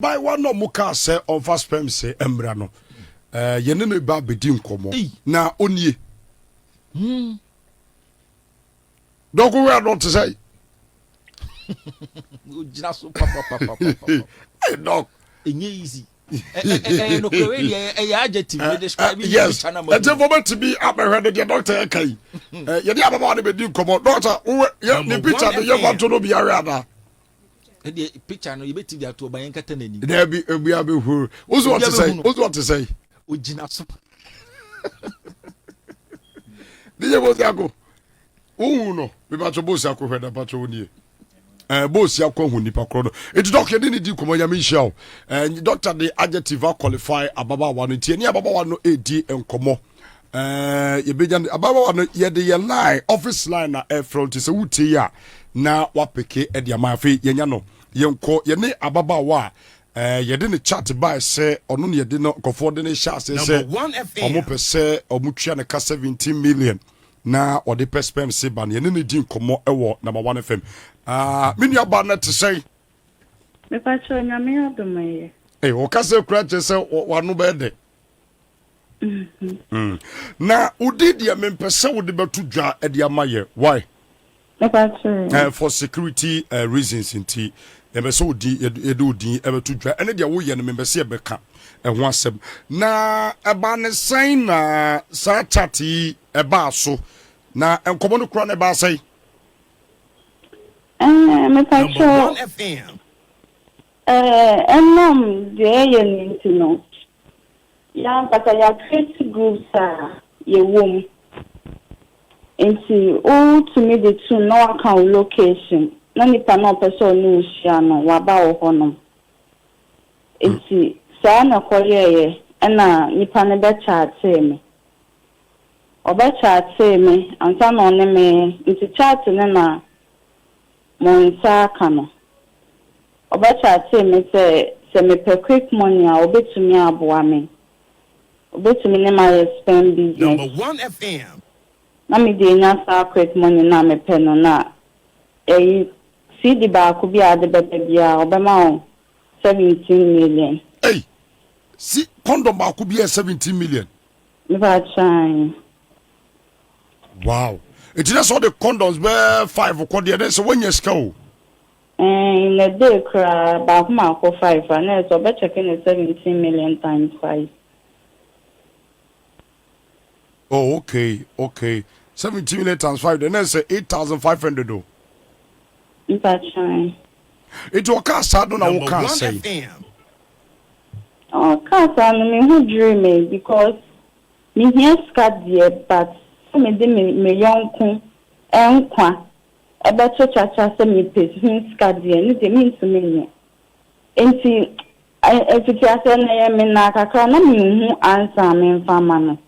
By one no muka say on fast spam say embra no. Yene no ba bedi nkomo. Na onye. Dog we are not to say. Just papa. Hey dog. Easy. No adjective we describe yes. The government to be up ahead the doctor kai. You dey about the bedi nkomo. Doctor, the picture the you want to know be area. The picture no you bet the to ban kata nani. There be who. Who's what to say? Who's what to say? Ojina so. Dije bo siako. No. Me ba to bo siako hweda pa to nie. Bo siako hu nipa kro no. Enti doctor dey di komo ya me hia o. Doctor dey adjective qualify ababa wa no tie ni ababa wa no edi enkomo. Ye bejan ababa wa no ye dey line office line na air front se wutie ya na wapeke e dia ma fe yenya no. Yenko ye ne ababa wa yede ne chat by say ono ne yede no kofo de ne sha say omo pese omo twa ne ka 17 million na ode pespem se ban ye ne ne din komo ewo number 1 FM menu aba na te say me pa cho nyame adomaye o ka se kura che se wano be de na udi dia me pese wo de betu dwa e dia maye why me pa cho for security reasons inti ebe so di edu di ebe to dwa ene de wo ye no membese ebe ka ho asem na eba ne sign na sa chati eba so na enkomo no kro na eba sai me pa cho FM enom de ye ni no ya pata ya create groups ye wom enti o to me the two no account location na nipa na person no hia no waba wo honom enti saa na koyeye na nipa ne be chat me oba chat me ansa na one me enti chat ne na monsa kano oba chat me se me pe quick money a obetumi aboa me obetumi ne my spend business number 1 FM na me dey nya sa quick money na me pe no na see the back could be at the baby Obama 17 million. Hey, see condom back could be 17 million. Never trying. Wow. It is all the condoms were 5 or so when you go. In a day cry back mark 5 and so better checking 17 million times 5. Oh, okay. 17 million times 5, then that's 8,500 though. It will cast out on our can't say. Oh, cast on me who dream because me here scat dear, but some of them me young kun and qua a better chacha send me piss him scat dear, and it means to me. And see, if it has an am in Naka, no me who answer me for man.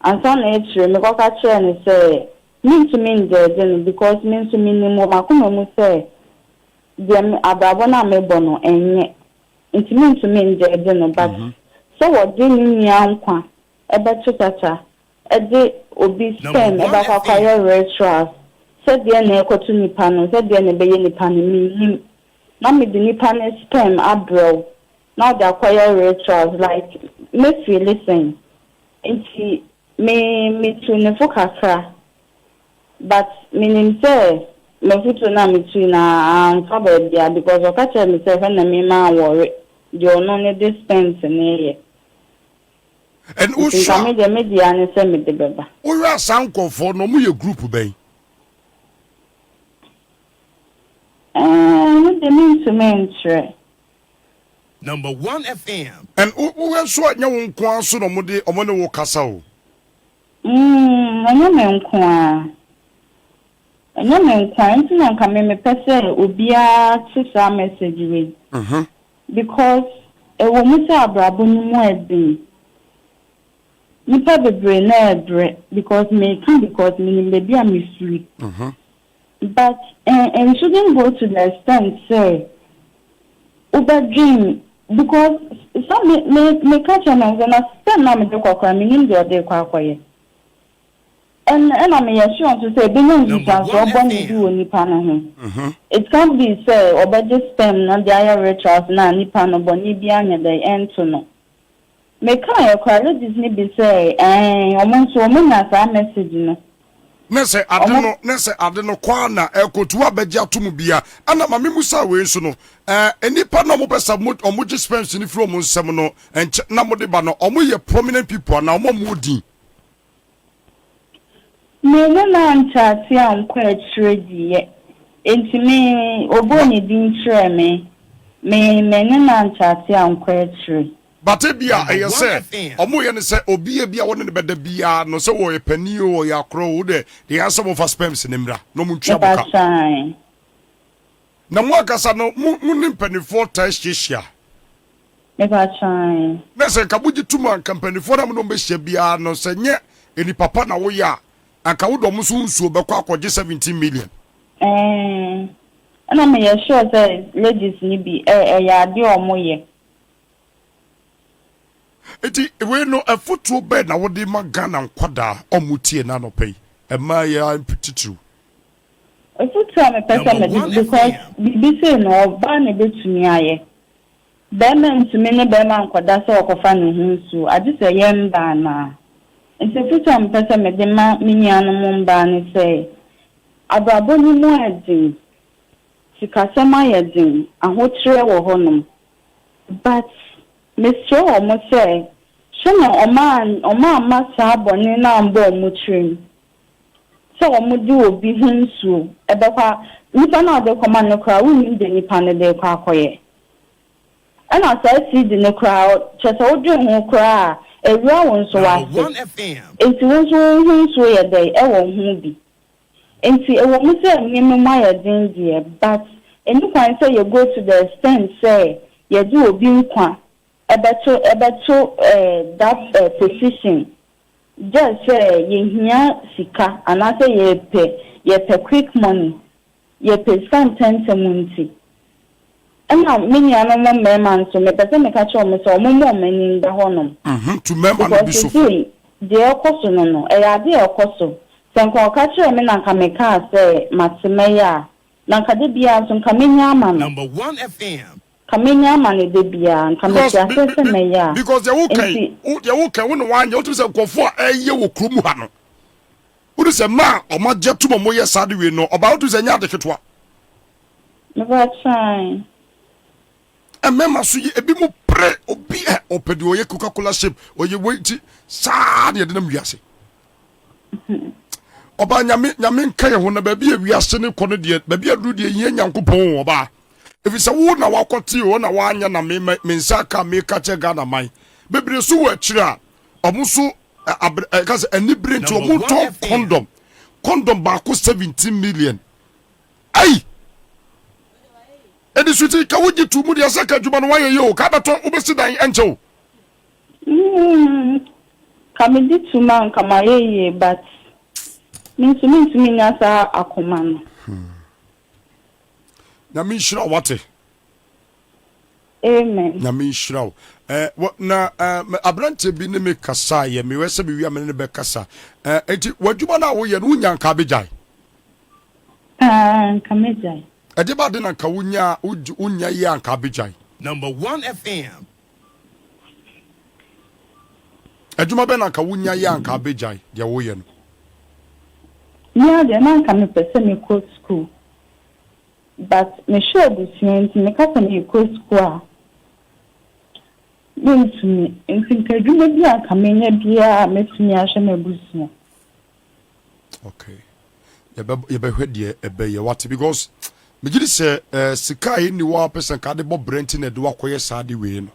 And some age, me go catch and say. Mean to mean there because mean to mean more makumo say them ababona mebono enye it mean to mean there but so what dey ni ankwa ebe tutacha e dey obi spend ebe akwayo retros said there na ekotu nipa no said there na beye nipa no mi na me the nipa na spend abroad now they acquire retros like me feel listen it me to ne focus but meaning say me futu na me tu na anka dia because o ka tell me say when na me ma worry the no ne dispense na ye and usha me the media ne say me de beba o ya sanko for no mu ye group ben no the mean to mentre number 1 FM and we so anya won kwa so no mu de omo ne wo kasa o anya me nko and no men can't come pese obia tisa message we because e wo mu say abrabo ni mu edin nipa bebre na ebre because me baby am free but and shouldn't go to the extent say over dream because some me catch am and na spend na me dey kwakwa me nim dey dey kwakwa ye And I'm sure to say, being on the one you do any panel. It can't be say, or by just stem, not the IRA trust, na nipan or bonibian, the end to know. Make I cry, let this be say, amongst women as a message, you know. Nese adeno kwana ekotua begia tomu bia ana mame musa we so no enipa no mo pesa omoji spends ni from nsem no na mo de ba no omo ye prominent people na omo mudi me na nchati am kwa trade ye enti me oboni din chere me na nchati am kwa trade bate bia eye se omo ye ne se obi e bia won ne beda bia no se wo ye pani o ya kro wo de answer mo for spams ne mra no mu ntwa boka na mo akasa no mu ne panifo test hia never try na se kabuji tuma company for am no be hia bia no se nye eni papa na wo ya anka wo do mo so nsuo be kwa akọje 17 million ana me ye sure say ladies ni bi ya de omo ye eti we no afutuo be na wo de magana nkwada omutie na no pay ema ya mpititu afutuo me pesa me because bi say no ba na betumi aye be men to me ne be man nkwada so okofa ne hunsu ade say yemba na enti afutuo me pesa me de ma minyanu mo mba ne say abrabo ni mo adin sikasema yedin ahotre wo honum but Mr. Omo say, Shana Oma Massa Bonnie Nambo Mutrim. So Omudu will be hinsu, Ebapa, Nipana de command crowd, we need any pan de quacoye. And as I see the crowd, just all doing cry, a round so I FM. It was hinsu a day, a won't be. And see a woman say, Maya Dindia, but any point say you go to the stand, say, you do a being quan. Ebeto that position just say yehia sika and I say ye pay quick money ye pay sometimes munti and now many another man so me person me catch on me so mo many da honom to member no be so de okoso no e ya de okoso senko catch me na nka me ka say matmeya na nka de bia so nka menya ama no Number 1 FM. Kamenya mane de bia nkamenya sese meya because you okay when one you to say go for eye wo krum ha no wo say ma o ma je to mo ye sade we no about to say nya de ketwa never try mema so ye ebi mo pre obi opedi o ye Coca-Cola shape o ye wait sa de na wiase oba nyame nka ye ho na ba bia wiase ne kono de ba bia duru de ye nyankopon oba if it's a wood na wakoti o na wanya na me nsaka me kache Ghana man bebre so wa kira omuso cause any brain to omuto condom ba ko 17 million ai edi suti ka wuji tu mu de saka djuma no waye yo ka beto obesi dan enche kamedi tu man kamaye but mintu nyasa akoma no na mi shira wate amen na mi shira na abrante bi ne me kasa ye me wese bi wi amene be kasa enti wadwuma na wo ye no nya nka bejai kamejai ede ba de na nka unya ye nka bejai Number 1 FM. adwuma be na nka unya ye nka bejai de wo ye no yeah de na nka me pese me go school but me sure this me kasa me go school me think adwuma bi aka menya bia metumi ahwe me busia okay ye be hwede e be ye what because me gidi say sika yi ni wa person ka de bo brent na de wakoye saade we no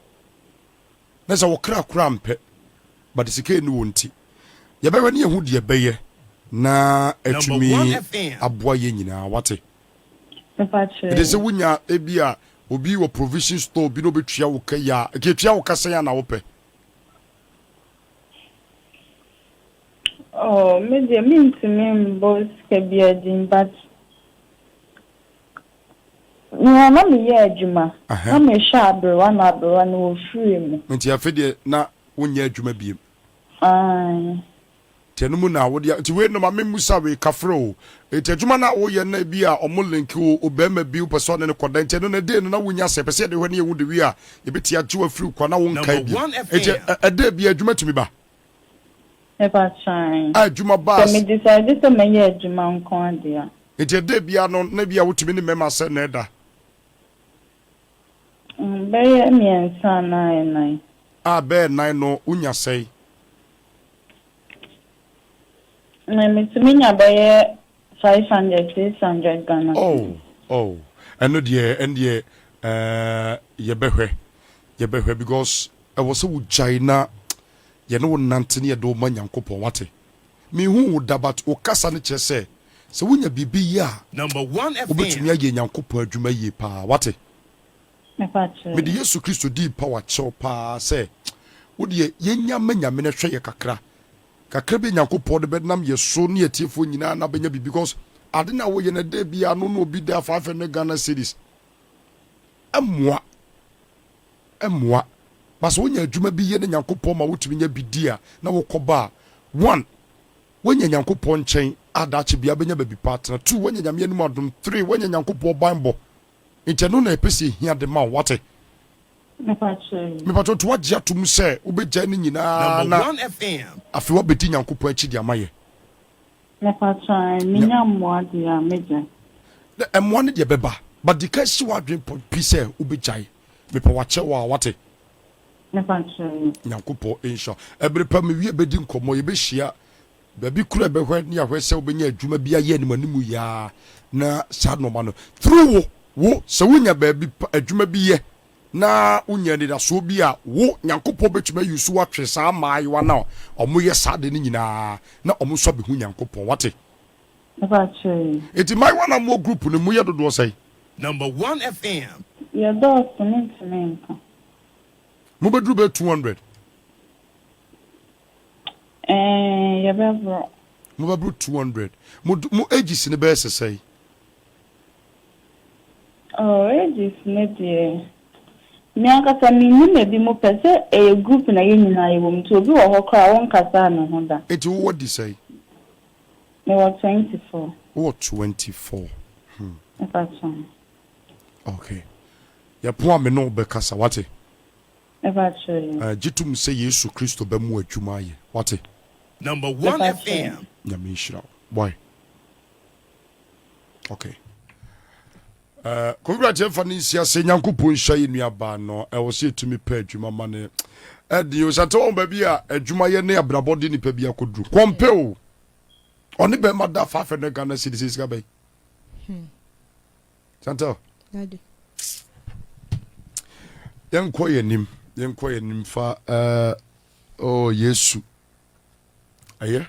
na say wo kra mpe but sika ni wonti ye be we ne hu de be ye na etumi aboa ye nyina wate it is a wunya ebia obi wo provision store bi no betua wo ka ya ketua wo kasa ya na wo pe oh me de me boss ke bia din but na me ye adwuma na me sha abrewa na wo free mu nti afede na wonya adwuma biem Tenumu na wo dia nti we no ma memusa we kafro eti adwuma na wo ye na bi a omo link wo obema bi person ne koda nti no na de no na wonya se pese de hwani ewu de wi a ebeti agye afiri kwa na wo nkai bi eti ede bi adwuma tumi ba Never trying. adwuma ba So me decided to make adwuma nko ade a. eti ede bi no na bi a wotumi ne mema se na eda Bɛyɛ mmiɛnsa na ɛnan. a be nine no unya sei Na metumi nya bɛyɛ 500 600 Ghana. oh eno de endie yebehwe because I was so China ye no nante ne ye do ma Nyankopon wate me hu wo dabat o kasa ne che se wonya bibi ya Number 1 obetumi FM. aye Nyankopon adwuma ye pa wate me de Yesu Kristo di power chew pa se wo de yenya manyame ne hwe ye kakra be Nyankopon de bednam ye so ne atiefo nyina na benya bibi because ade na wo ye na de bia no no bi da 500 Ghana cedis emwa bas wonya adwuma bi ye ne Nyankopon ma wotumi nya bidia na wokoba 1 wonya Nyankopon nchen adache bia benya baby partner 2 wonya nyame anum adom 3 wonya Nyankopon Bible intenu na epesi hia de ma wate me pato to wagye atum se obegya ne nyina Number na 1 FM. afi wo bedi Nyankopon achi di amaye Minya mmoa de a meja. na emwa ne de beba but the case wadwen pi se obegyae me pa wache wa wate Nyankopon insha ebere pa me wie bedi nkomo ye be hia baby kura be hwe ne ahwe se obenya adwuma bia ye ne manimu ya na sa no ma no through wo se wonya baby adwuma bi ye na unya ni da so bi a wo Nyankopon betuma yusu watwe sa mai wa na omo ye sa de ni nyina na omo so be hu Nyankopon wate eti mai wa na mo group ni mu ye dodo sai Number 1 FM. Your dog cement. mo bedru be 200 Your bro. mo bedru 200 mo ages ni be sesai Oh, ages ne de. Me akasa mi ni me bi mo pese e group na ye nyina ye wo mto obi wo hokra won kasa no ho da. eti wo what say Me was 24. wo 24 okay ya po ame no be kasa wate jitum se Yesu Kristo be mu adwuma ye wate Number 1 FM. nyame nhyira boy okay congrats for nisia se Nyankopon hya ye nuaba no e wo se tumi pa adwuma ma ne edi o sate won ba bi a adwuma ye ne abrabode ni pa bi akoduru kompe o oni be ma da 500 Ghana cedis ga bay Chantal Daddy. Yenko yenim fa oh Yesu aye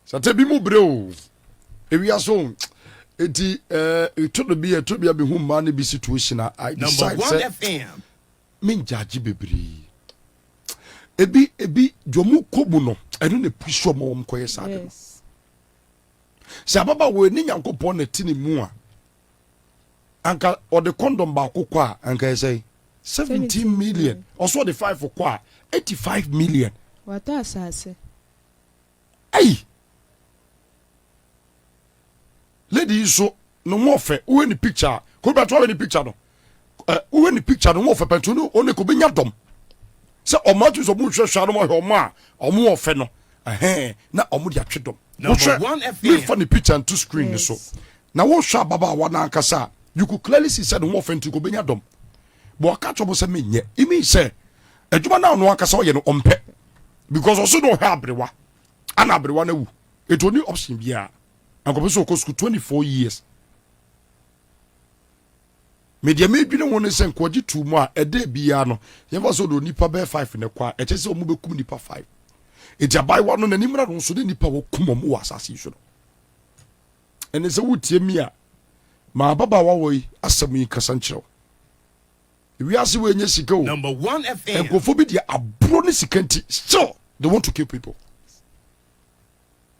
sate bi mu bre o ewia so enti to be hu ma ne bi situation I decide Number 1 FM. min judge bebri ebi jomu kobu no eno ne puso mo mkoye sa de Yes. se baba we ni Nyankopon na tini mu a anka or the condom ba kokwa anka say 17 million also the 5 for kwa 85 million What asase? hey lady so no more fe we ni picture ko ba to we ni picture no we ni picture no more fe pentu no one ko benya dom se o ma tu so bu hwehwa no mo he o ma o mo ofe no na o mo dia twedom Number 1 FM. me for the picture and to screen Yes. so na wo hwa baba wa na ankasa you could clearly see said mo ofe ntu ko benya dom but ka chobo se menye it means say adwuma na no ankasa o ye no ompe because also no ha abrewa ana abrewa na wu it only option bia anko so ko 24 years media me dwene won se nkoji tu mu a ede bia no ye fa so do nipa be 5 ne kwa e che se o mu be kum nipa 5 eti abai wa no na nimra no so de nipa wo kum mo wa asase so no ene se wutie mi a ma baba wa wo yi asem yi kasa nkyerɛw wi ase we nya sika o Number 1 FM. enkofo bi dia abro ne sika nti still they want to kill people